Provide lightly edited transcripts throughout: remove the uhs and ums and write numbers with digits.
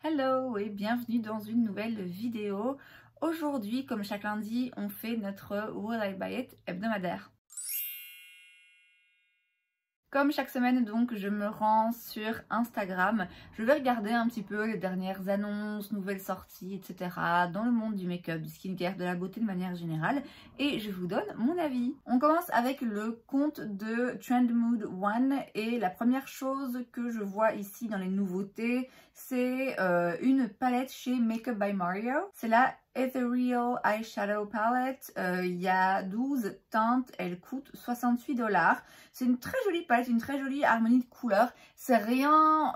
Hello et bienvenue dans une nouvelle vidéo. Aujourd'hui, comme chaque lundi, on fait notre Will I Buy It hebdomadaire. Comme chaque semaine, donc, je me rends sur Instagram. Je vais regarder un petit peu les dernières annonces, nouvelles sorties, etc. dans le monde du make-up, du skincare, de la beauté de manière générale. Et je vous donne mon avis. On commence avec le compte de Trend Mood One. Et la première chose que je vois ici dans les nouveautés, c'est une palette chez Makeup by Mario. C'est la Ethereal Eyeshadow Palette. Il y a 12 teintes, elle coûte 68 $. C'est une très jolie palette, une très jolie harmonie de couleurs. C'est rien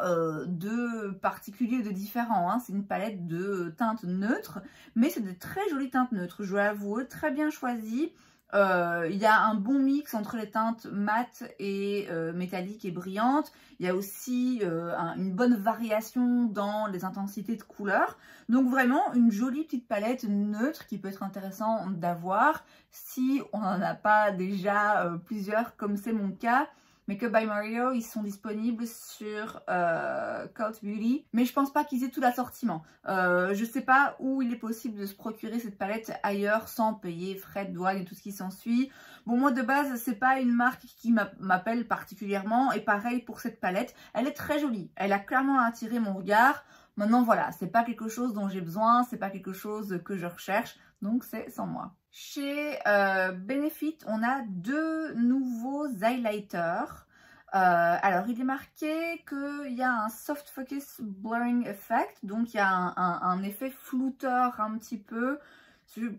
de particulier ou de différent, hein. C'est une palette de teintes neutres, mais c'est de très jolies teintes neutres, je dois avouer, très bien choisies. Il y a un bon mix entre les teintes mates et métalliques et brillantes. Il y a aussi une bonne variation dans les intensités de couleurs. Donc vraiment une jolie petite palette neutre qui peut être intéressant d'avoir si on n'en a pas déjà plusieurs comme c'est mon cas. Makeup by Mario, ils sont disponibles sur Cult Beauty, mais je pense pas qu'ils aient tout l'assortiment. Je sais pas où il est possible de se procurer cette palette ailleurs sans payer frais de douane et tout ce qui s'ensuit. Bon, moi de base, c'est pas une marque qui m'appelle particulièrement, et pareil pour cette palette, elle est très jolie. Elle a clairement attiré mon regard. Maintenant voilà, c'est pas quelque chose dont j'ai besoin, c'est pas quelque chose que je recherche, donc c'est sans moi. Chez Benefit, on a deux nouveaux highlighters. Alors, il est marqué qu'il y a un Soft Focus Blurring Effect, donc il y a un effet flouteur un petit peu.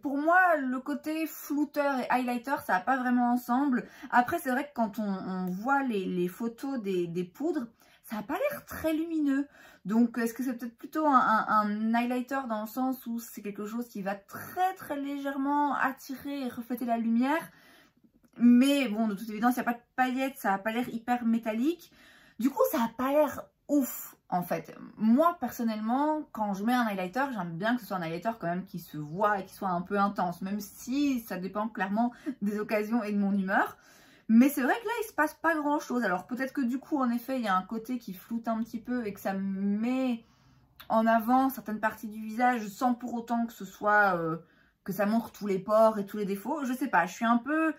Pour moi, le côté flouteur et highlighter, ça va pas vraiment ensemble. Après, c'est vrai que quand on voit les photos des poudres, ça n'a pas l'air très lumineux. Donc, est-ce que c'est peut-être plutôt un highlighter dans le sens où c'est quelque chose qui va très légèrement attirer et refléter la lumière? Mais bon, de toute évidence, il n'y a pas de paillettes, ça n'a pas l'air hyper métallique. Du coup, ça n'a pas l'air ouf, en fait. Moi, personnellement, quand je mets un highlighter, j'aime bien que ce soit un highlighter quand même qui se voit et qui soit un peu intense, même si ça dépend clairement des occasions et de mon humeur. Mais c'est vrai que là, il se passe pas grand chose. Alors peut-être que du coup, en effet, il y a un côté qui floute un petit peu et que ça met en avant certaines parties du visage sans pour autant que ce soit que ça montre tous les pores et tous les défauts. Je sais pas, je suis un peu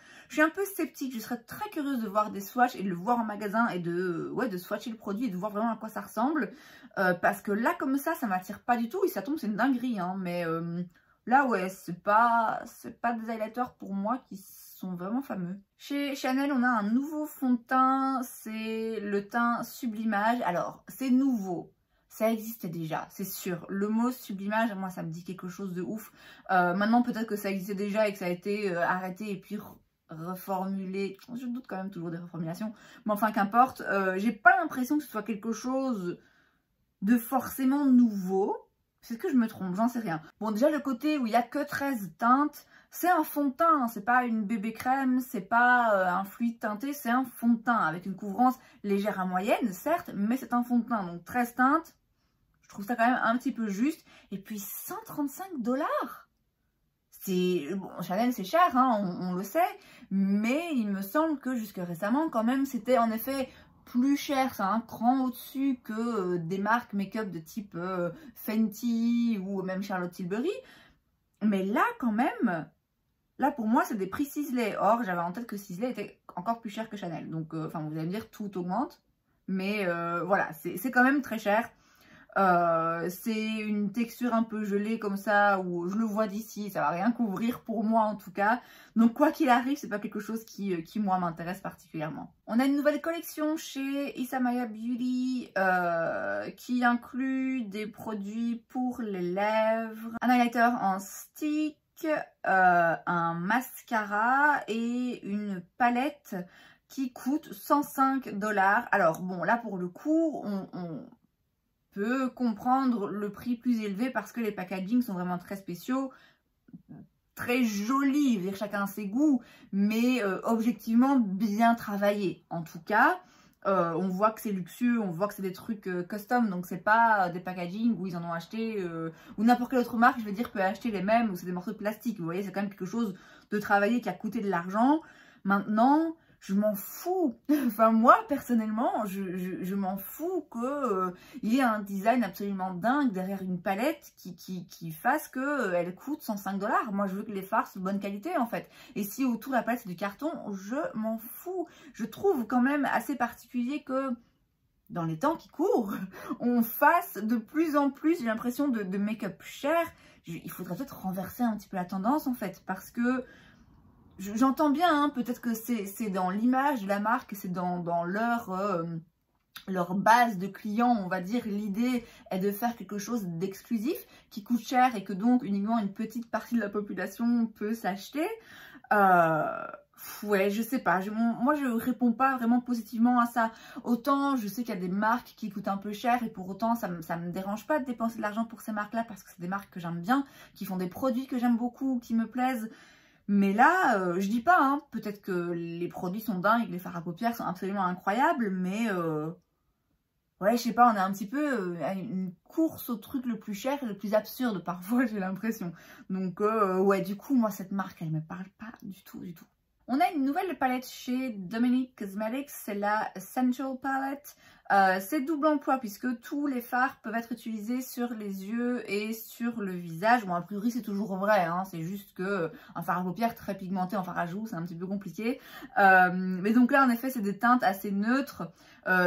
sceptique. Je serais très curieuse de voir des swatchs et de le voir en magasin et de swatcher le produit et de voir vraiment à quoi ça ressemble. Parce que là, comme ça m'attire pas du tout. Et ça tombe, c'est une dinguerie, hein, mais là, ouais, c'est pas des highlighters pour moi qui sont vraiment fameux. Chez Chanel, on a un nouveau fond de teint, c'est le teint Sublimage. Alors, c'est nouveau, ça existait déjà, c'est sûr. Le mot Sublimage, moi, ça me dit quelque chose de ouf. Maintenant, peut-être que ça existait déjà et que ça a été arrêté et puis reformulé. Je doute quand même toujours des reformulations, mais enfin, qu'importe. J'ai pas l'impression que ce soit quelque chose de forcément nouveau. C'est que je me trompe, j'en sais rien. Bon, déjà, le côté où il n'y a que 13 teintes, c'est un fond de teint, c'est pas une bébé crème, c'est pas un fluide teinté, c'est un fond de teint avec une couvrance légère à moyenne, certes, mais c'est un fond de teint. Donc 13 teintes, je trouve ça quand même un petit peu juste. Et puis 135 $. C'est bon, Chanel c'est cher, hein, on le sait, mais il me semble que jusque récemment, quand même, c'était en effet plus cher, c'est un cran au-dessus que des marques make-up de type Fenty ou même Charlotte Tilbury. Mais là, quand même, là pour moi, c'est des prix Sisley. Or, j'avais en tête que Sisley était encore plus cher que Chanel. Donc, enfin, vous allez me dire, tout augmente. Mais voilà, c'est quand même très cher. C'est une texture un peu gelée comme ça, où je le vois d'ici, ça va rien couvrir pour moi en tout cas. Donc quoi qu'il arrive, c'est pas quelque chose qui moi m'intéresse particulièrement. On a une nouvelle collection chez Isamaya Beauty qui inclut des produits pour les lèvres, un highlighter en stick, un mascara et une palette qui coûte 105 $. Alors bon, là pour le coup, on peut comprendre le prix plus élevé parce que les packagings sont vraiment très spéciaux, très jolis, chacun ses goûts, mais objectivement bien travaillés. En tout cas, on voit que c'est luxueux, on voit que c'est des trucs custom, donc c'est pas des packagings où ils en ont acheté, ou n'importe quelle autre marque, je veux dire, peut acheter les mêmes, ou c'est des morceaux de plastique. Vous voyez, c'est quand même quelque chose de travaillé qui a coûté de l'argent. Maintenant, je m'en fous. Enfin, moi, personnellement, je m'en fous qu'il y ait un design absolument dingue derrière une palette qui fasse qu'elle coûte 105 $. Moi, je veux que les fards soient de bonne qualité, en fait. Et si autour de la palette, c'est du carton, je m'en fous. Je trouve quand même assez particulier que dans les temps qui courent, on fasse de plus en plus, j'ai l'impression, de make-up cher. Il faudrait peut-être renverser un petit peu la tendance, en fait, parce que j'entends bien, hein, peut-être que c'est dans l'image de la marque, c'est dans leur base de clients, on va dire. L'idée est de faire quelque chose d'exclusif, qui coûte cher et que donc uniquement une petite partie de la population peut s'acheter. Ouais, je sais pas, moi je réponds pas vraiment positivement à ça. Autant je sais qu'il y a des marques qui coûtent un peu cher et pour autant ça me dérange pas de dépenser de l'argent pour ces marques là parce que c'est des marques que j'aime bien, qui font des produits que j'aime beaucoup, qui me plaisent. Mais là, je dis pas, hein, peut-être que les produits sont dingues, les fards à paupières sont absolument incroyables, mais ouais, je sais pas, on a un petit peu une course au truc le plus cher et le plus absurde parfois, j'ai l'impression. Donc ouais, du coup, moi cette marque, elle me parle pas du tout, du tout. On a une nouvelle palette chez Dominique Cosmetics, c'est la Essential Palette. C'est double emploi puisque tous les fards peuvent être utilisés sur les yeux et sur le visage. Bon, a priori c'est toujours vrai, hein, c'est juste que un fard à paupières très pigmenté en fard à joues, c'est un petit peu compliqué. Mais donc là en effet c'est des teintes assez neutres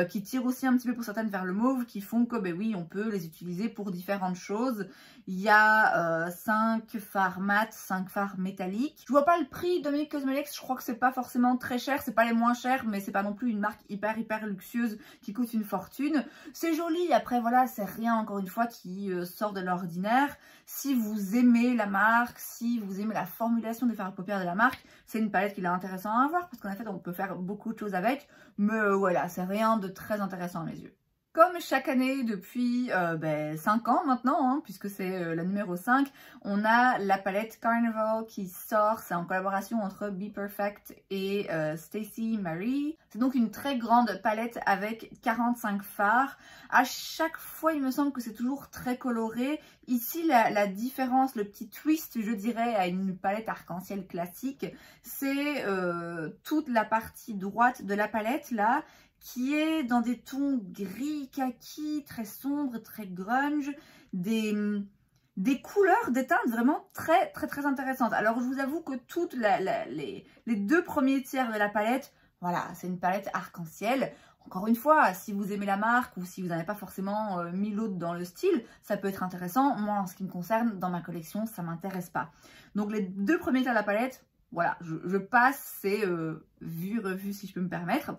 qui tirent aussi un petit peu pour certaines vers le mauve, qui font que ben oui, on peut les utiliser pour différentes choses. Il y a 5 fards mat, 5 fards métalliques. Je vois pas le prix Dominique Cosmetics, je crois que c'est pas forcément très cher, c'est pas les moins chers, mais c'est pas non plus une marque hyper luxueuse qui coûte une fortune. C'est joli, après voilà, c'est rien encore une fois qui sort de l'ordinaire. Si vous aimez la marque, si vous aimez la formulation des fards à paupières de la marque, c'est une palette qu'il est intéressant à avoir parce qu'en fait on peut faire beaucoup de choses avec, mais voilà, c'est rien de très intéressant à mes yeux. Comme chaque année depuis 5 ans maintenant, hein, puisque c'est la numéro 5, on a la palette Carnival qui sort. C'est en collaboration entre Be Perfect et Stacey Marie. C'est donc une très grande palette avec 45 fards. À chaque fois, il me semble que c'est toujours très coloré. Ici, la différence, le petit twist, je dirais, à une palette arc-en-ciel classique, c'est toute la partie droite de la palette, là, qui est dans des tons gris kaki, très sombres, très grunge, des couleurs, des teintes vraiment très intéressantes. Alors je vous avoue que toutes les 2 premiers tiers de la palette, voilà, c'est une palette arc-en-ciel. Encore une fois, si vous aimez la marque ou si vous n'avez pas forcément mis l'autre dans le style, ça peut être intéressant. Moi, en ce qui me concerne, dans ma collection, ça ne m'intéresse pas. Donc les 2 premiers tiers de la palette, voilà, je passe, c'est vu-revu si je peux me permettre.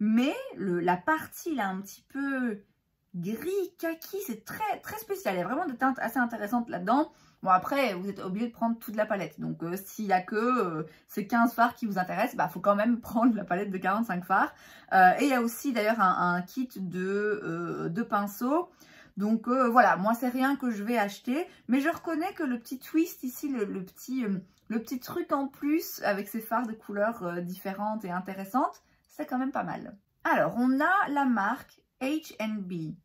Mais la partie là un petit peu gris, kaki, c'est très spécial. Il y a vraiment des teintes assez intéressantes là-dedans. Bon après, vous êtes obligé de prendre toute la palette. Donc s'il n'y a que ces 15 fards qui vous intéressent, bah faut quand même prendre la palette de 45 fards. Et il y a aussi d'ailleurs un kit de pinceaux. Donc voilà, moi c'est rien que je vais acheter. Mais je reconnais que le petit twist ici, le petit truc en plus avec ces fards de couleurs différentes et intéressantes, c'est quand même pas mal. Alors, on a la marque H&B.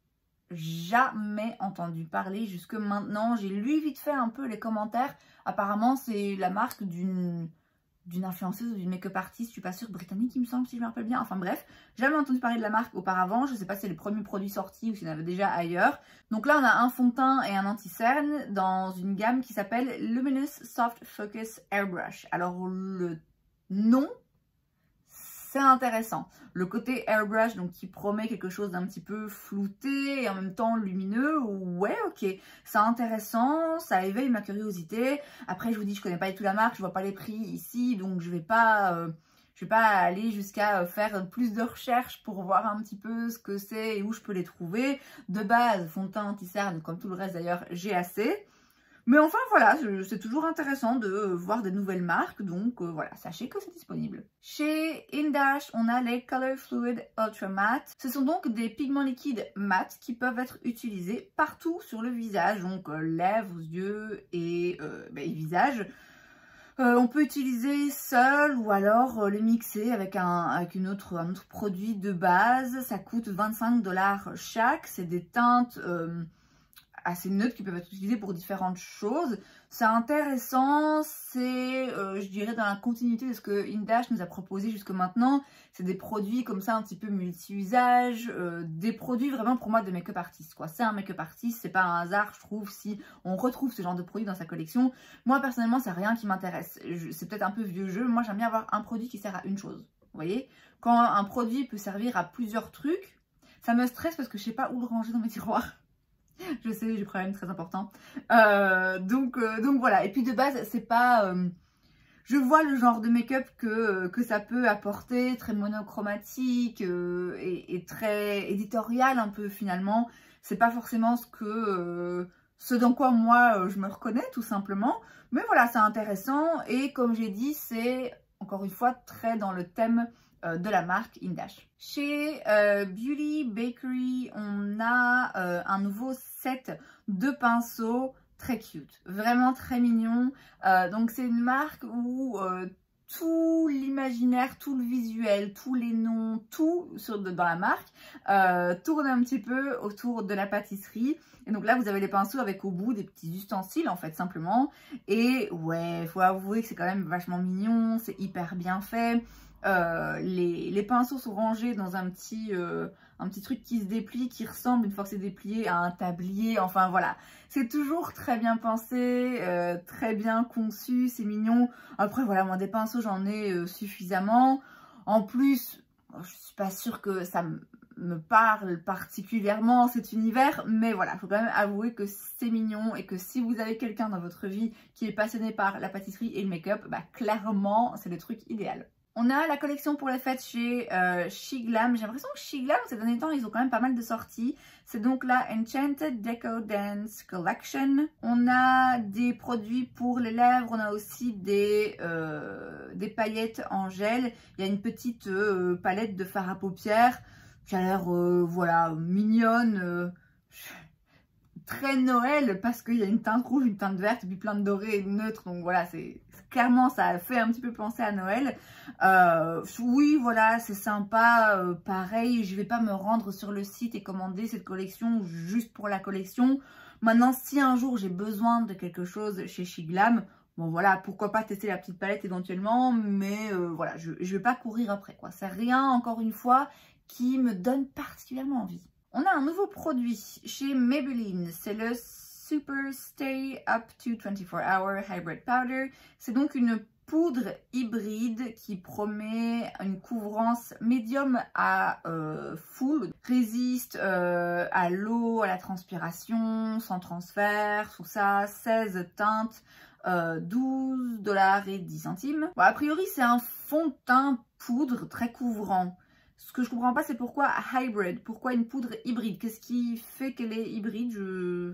Jamais entendu parler jusque maintenant. J'ai lu vite fait un peu les commentaires. Apparemment, c'est la marque d'une influenceuse ou d'une make-up artiste, je suis pas sûre, britannique il me semble, si je me rappelle bien. Enfin bref, jamais entendu parler de la marque auparavant. Je sais pas si c'est les premiers produits sortis ou s'il y en avait déjà ailleurs. Donc là, on a un fond de teint et un anti-cerne dans une gamme qui s'appelle Luminous Soft Focus Airbrush. Alors, le nom, c'est intéressant. Le côté airbrush, donc qui promet quelque chose d'un petit peu flouté et en même temps lumineux, ouais, ok, c'est intéressant, ça éveille ma curiosité. Après, je vous dis, je connais pas du tout la marque, je vois pas les prix ici, donc je vais pas aller jusqu'à faire plus de recherches pour voir un petit peu ce que c'est et où je peux les trouver. De base, fond de teint anti-cerne, comme tout le reste d'ailleurs, j'ai assez. Mais enfin voilà, c'est toujours intéressant de voir des nouvelles marques, donc voilà, sachez que c'est disponible. Chez Indash, on a les Color Fluid Ultra Matte. Ce sont donc des pigments liquides mat qui peuvent être utilisés partout sur le visage, donc lèvres, yeux et visage. On peut utiliser seul ou alors les mixer avec un autre produit de base. Ça coûte 25 $ chaque. C'est des teintes assez neutres qui peuvent être utilisés pour différentes choses. C'est intéressant, c'est, je dirais, dans la continuité de ce que Indash nous a proposé jusque maintenant. C'est des produits comme ça un petit peu multi-usage, des produits vraiment pour moi de make-up artist, quoi. C'est un make-up artist, c'est pas un hasard, je trouve, si on retrouve ce genre de produit dans sa collection. Moi, personnellement, c'est rien qui m'intéresse. C'est peut-être un peu vieux jeu, moi j'aime bien avoir un produit qui sert à une chose. Vous voyez, quand un produit peut servir à plusieurs trucs, ça me stresse parce que je sais pas où le ranger dans mes tiroirs. Je sais, j'ai des problèmes très importants. Donc voilà. Et puis de base, c'est pas... je vois le genre de make-up que ça peut apporter, très monochromatique et très éditorial un peu finalement. C'est pas forcément ce dans quoi moi je me reconnais tout simplement. Mais voilà, c'est intéressant. Et comme j'ai dit, c'est encore une fois très dans le thème de la marque Indash. Chez Beauty Bakery, on a un nouveau set de pinceaux très cute, vraiment très mignon. Donc c'est une marque où tout l'imaginaire, tout le visuel, tous les noms, tout dans la marque tourne un petit peu autour de la pâtisserie. Et donc là, vous avez les pinceaux avec au bout des petits ustensiles, en fait, simplement. Et ouais, faut avouer que c'est quand même vachement mignon, c'est hyper bien fait. Les pinceaux sont rangés dans un petit truc qui se déplie, qui ressemble, une fois que c'est déplié, à un tablier. Enfin voilà, c'est toujours très bien pensé, très bien conçu, c'est mignon. Après voilà, moi des pinceaux j'en ai suffisamment. En plus, je suis pas sûre que ça me parle particulièrement cet univers, mais voilà, il faut quand même avouer que c'est mignon et que si vous avez quelqu'un dans votre vie qui est passionné par la pâtisserie et le make-up, bah clairement c'est le truc idéal. On a la collection pour les fêtes chez SheGlam. J'ai l'impression que SheGlam, ces derniers temps, ils ont quand même pas mal de sorties. C'est donc la Enchanted Deco Dance Collection. On a des produits pour les lèvres. On a aussi des paillettes en gel. Il y a une petite palette de fard à paupières qui a l'air, voilà, mignonne. Très Noël parce qu'il y a une teinte rouge, une teinte verte et puis plein de doré et de neutre, donc voilà, c'est clairement ça fait un petit peu penser à Noël. Oui voilà, c'est sympa, pareil, je vais pas me rendre sur le site et commander cette collection juste pour la collection. Maintenant, si un jour j'ai besoin de quelque chose chez SheGlam, bon voilà, pourquoi pas tester la petite palette éventuellement, mais voilà, je vais pas courir après quoi, c'est rien encore une fois qui me donne particulièrement envie. On a un nouveau produit chez Maybelline, c'est le Super Stay Up to 24 Hour Hybrid Powder. C'est donc une poudre hybride qui promet une couvrance médium à full, résiste à l'eau, à la transpiration, sans transfert, tout ça, 16 teintes, 12,10 $. Bon, a priori, c'est un fond de teint poudre très couvrant. Ce que je comprends pas, c'est pourquoi hybrid, pourquoi une poudre hybride. Qu'est-ce qui fait qu'elle est hybride? Je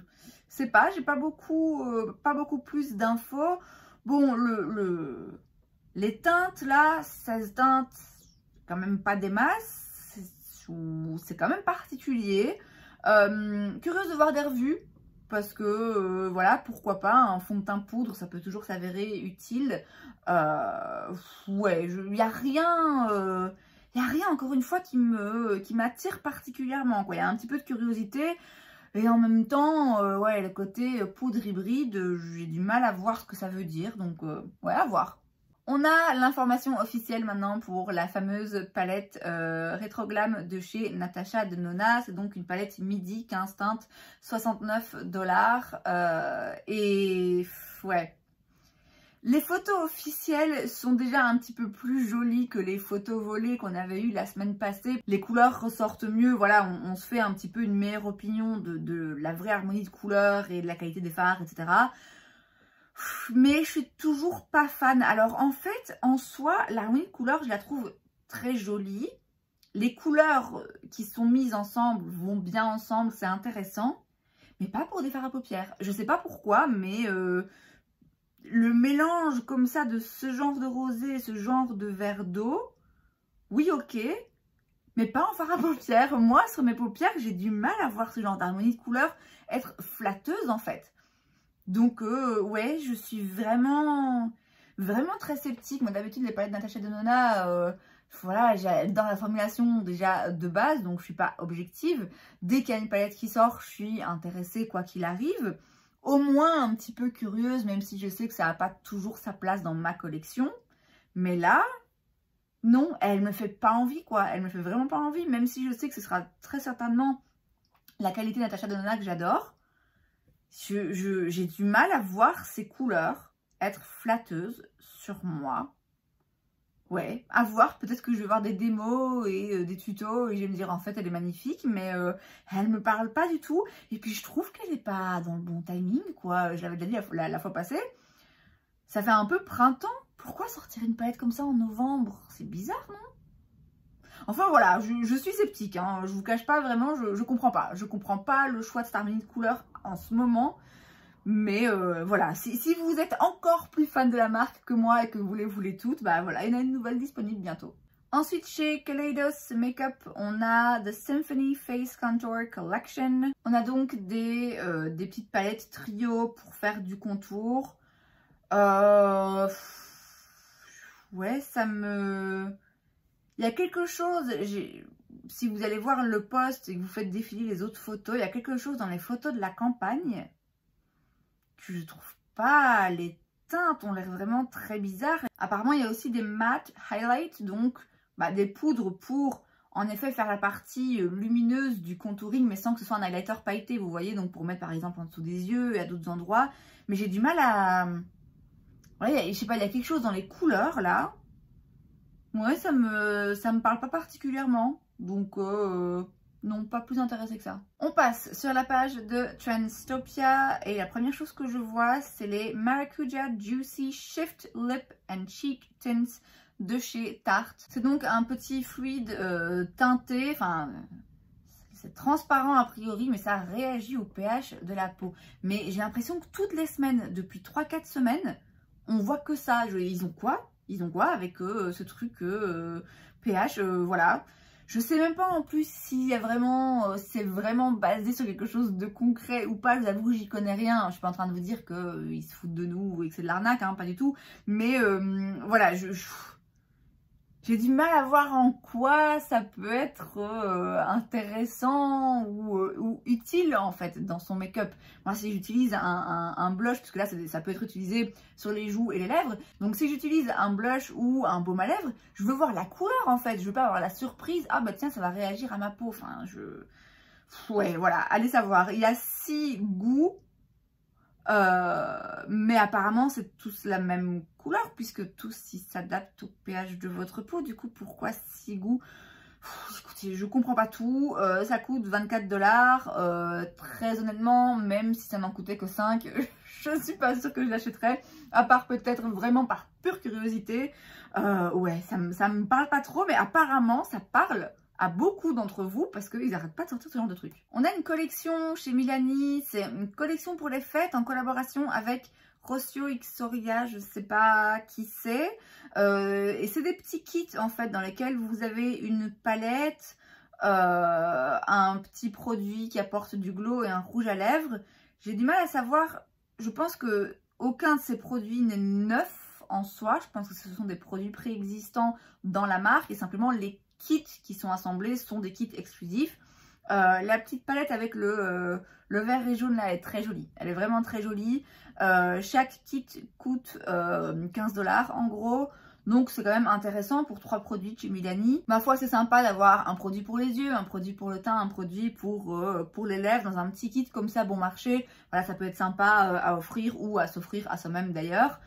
sais pas, j'ai pas beaucoup plus d'infos. Bon, les teintes là, 16 teintes, quand même pas des masses, c'est quand même particulier. Curieuse de voir des revues, parce que voilà, pourquoi pas, un fond de teint poudre, ça peut toujours s'avérer utile. Ouais, il n'y a rien... Il n'y a rien, encore une fois, qui m'attire particulièrement, quoi. Il y a un petit peu de curiosité. Et en même temps, ouais, le côté poudre hybride, j'ai du mal à voir ce que ça veut dire. Donc, ouais, à voir. On a l'information officielle maintenant pour la fameuse palette Retro Glam de chez Natasha Denona. C'est donc une palette midi 15 teintes, 69 $. Et ouais... Les photos officielles sont déjà un petit peu plus jolies que les photos volées qu'on avait eues la semaine passée. Les couleurs ressortent mieux, voilà, on se fait un petit peu une meilleure opinion de la vraie harmonie de couleurs et de la qualité des fards, etc. Mais je suis toujours pas fan. Alors en fait, en soi, l'harmonie de couleurs, je la trouve très jolie. Les couleurs qui sont mises ensemble vont bien ensemble, c'est intéressant. Mais pas pour des fards à paupières. Je sais pas pourquoi, mais... le mélange comme ça de ce genre de rosé, ce genre de vert d'eau, oui ok, mais pas en fard à paupières. Moi sur mes paupières j'ai du mal à voir ce genre d'harmonie de couleurs être flatteuse en fait. Donc ouais, je suis vraiment très sceptique. Moi d'habitude les palettes Natasha Denona, voilà, j'adore la formulation déjà de base, donc je suis pas objective. Dès qu'il y a une palette qui sort, je suis intéressée quoi qu'il arrive. Au moins un petit peu curieuse, même si je sais que ça n'a pas toujours sa place dans ma collection. Mais là, non, elle me fait pas envie quoi. Elle me fait vraiment pas envie, même si je sais que ce sera très certainement la qualité Natasha Denona que j'adore. J'ai du mal à voir ces couleurs être flatteuses sur moi. Ouais, à voir, peut-être que je vais voir des démos et des tutos et je vais me dire en fait elle est magnifique, mais elle me parle pas du tout. Et puis je trouve qu'elle est pas dans le bon timing quoi, je l'avais déjà dit la fois passée. Ça fait un peu printemps, pourquoi sortir une palette comme ça en novembre? C'est bizarre non? Enfin voilà, je suis sceptique, hein. Je vous cache pas vraiment, je comprends pas. Je comprends pas le choix de Starmanie de couleurs en ce moment. Mais voilà, si vous êtes encore plus fan de la marque que moi et que vous les voulez toutes, bah voilà, il y en a une nouvelle disponible bientôt. Ensuite, chez Kaleidos Makeup, on a The Symphony Face Contour Collection. On a donc des petites palettes trio pour faire du contour. Ouais, ça me... Il y a quelque chose... Si vous allez voir le post et que vous faites défiler les autres photos, il y a quelque chose dans les photos de la campagne que je trouve pas. Les teintes ont l'air vraiment très bizarres. Apparemment, il y a aussi des matte highlights, donc des poudres pour en effet faire la partie lumineuse du contouring, mais sans que ce soit un highlighter pailleté, vous voyez, donc pour mettre par exemple en dessous des yeux et à d'autres endroits. Mais j'ai du mal à... Ouais, je sais pas, il y a quelque chose dans les couleurs là. Ouais, ça me parle pas particulièrement. Donc, non, pas plus intéressé que ça. On passe sur la page de Trendstopia et la première chose que je vois, c'est les Maracuja Juicy Shift Lip and Cheek Tints de chez Tarte. C'est donc un petit fluide teinté, enfin... C'est transparent a priori, mais ça réagit au pH de la peau. Mais j'ai l'impression que toutes les semaines, depuis 3-4 semaines, on voit que ça. Ils ont quoi? Ils ont quoi avec ce truc pH, voilà. Je sais même pas en plus s'il y a vraiment, c'est vraiment basé sur quelque chose de concret ou pas. Je vous avoue que j'y connais rien. Je suis pas en train de vous dire qu'ils se foutent de nous et que c'est de l'arnaque, hein, pas du tout. Mais voilà, j'ai du mal à voir en quoi ça peut être intéressant ou utile en fait dans son make-up. Moi si j'utilise un blush, parce que là ça peut être utilisé sur les joues et les lèvres, donc si j'utilise un blush ou un baume à lèvres, je veux voir la couleur en fait, je veux pas avoir la surprise, ah bah tiens ça va réagir à ma peau, enfin ouais voilà, allez savoir, il y a 6 goûts. Mais apparemment c'est tous la même couleur puisque tous ils s'adaptent au pH de votre peau. Du coup pourquoi 6 goûts? Écoutez, je comprends pas tout. Ça coûte 24 $. Très honnêtement, même si ça n'en coûtait que 5, je suis pas sûre que je l'achèterais. À part peut-être vraiment par pure curiosité. Ouais, ça me parle pas trop, mais apparemment ça parle à beaucoup d'entre vous parce qu'ils n'arrêtent pas de sortir ce genre de trucs. On a une collection chez Milani, c'est une collection pour les fêtes en collaboration avec Rocio Ixoria, je sais pas qui c'est. Et c'est des petits kits en fait dans lesquels vous avez une palette, un petit produit qui apporte du glow et un rouge à lèvres. J'ai du mal à savoir, je pense que aucun de ces produits n'est neuf en soi. Je pense que ce sont des produits préexistants dans la marque et simplement les kits qui sont assemblés sont des kits exclusifs. La petite palette avec le vert et jaune là, elle est très jolie. Elle est vraiment très jolie. Chaque kit coûte 15 $ en gros. Donc c'est quand même intéressant pour 3 produits de chez Milani. Ma foi c'est sympa d'avoir un produit pour les yeux, un produit pour le teint, un produit pour les lèvres dans un petit kit comme ça bon marché. Voilà, ça peut être sympa à offrir ou à s'offrir à soi-même d'ailleurs.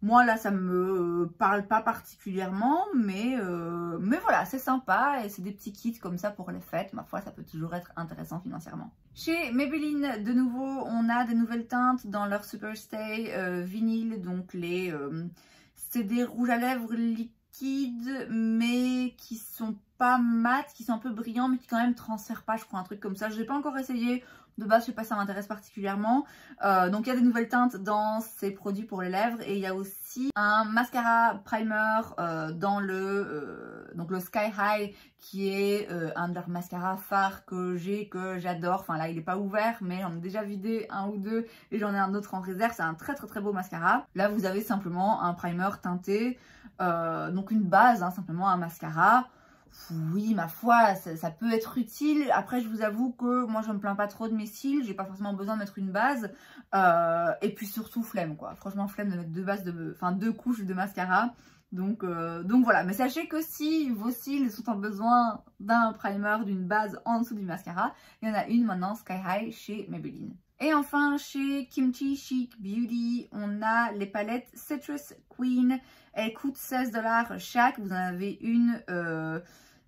Moi là ça me parle pas particulièrement mais voilà c'est sympa et c'est des petits kits comme ça pour les fêtes. Ma foi ça peut toujours être intéressant financièrement. Chez Maybelline de nouveau on a des nouvelles teintes dans leur Superstay vinyle, donc c'est des rouges à lèvres liquides mais qui sont pas mat, qui sont un peu brillants mais qui quand même transfèrent pas, je crois, un truc comme ça. Je l'ai pas encore essayé. De base, je sais pas si ça m'intéresse particulièrement. Donc il y a des nouvelles teintes dans ces produits pour les lèvres. Et il y a aussi un mascara primer dans donc le Sky High, qui est un de leurs mascaras phares que j'adore. Enfin là, il est pas ouvert, mais j'en ai déjà vidé un ou deux et j'en ai un autre en réserve. C'est un très très très beau mascara. Là, vous avez simplement un primer teinté. Donc une base, hein, simplement un mascara. Oui, ma foi, ça peut être utile. Après, je vous avoue que moi, je me plains pas trop de mes cils. J'ai pas forcément besoin de mettre une base. Et puis surtout, flemme, quoi. Franchement, flemme de mettre deux couches de mascara. Donc voilà. Mais sachez que si vos cils sont en besoin d'un primer, d'une base en dessous du mascara, il y en a une maintenant, Sky High, chez Maybelline. Et enfin, chez Kimchi Chic Beauty, on a les palettes Citrus Queen. Elles coûtent 16 $ chaque. Vous en avez une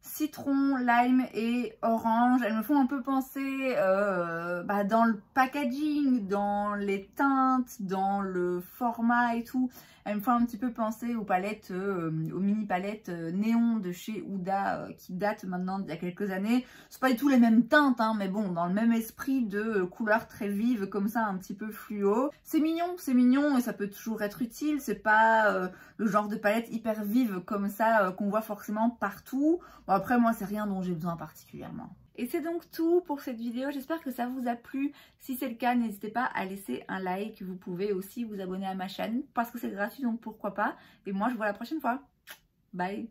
citron, lime et orange. Elles me font un peu penser dans le packaging, dans les teintes, dans le format et tout. Elles me font un petit peu penser aux palettes, aux mini palettes néon de chez Huda qui datent maintenant d'il y a quelques années. C'est pas du tout les mêmes teintes, hein, mais bon, dans le même esprit de couleurs très vives comme ça, un petit peu fluo. C'est mignon et ça peut toujours être utile. C'est pas le genre de palette hyper vive comme ça qu'on voit forcément partout. Bon, après, moi, c'est rien dont j'ai besoin particulièrement. Et c'est donc tout pour cette vidéo, j'espère que ça vous a plu. Si c'est le cas, n'hésitez pas à laisser un like. Vous pouvez aussi vous abonner à ma chaîne parce que c'est gratuit, donc pourquoi pas. Et moi, je vous vois la prochaine fois. Bye!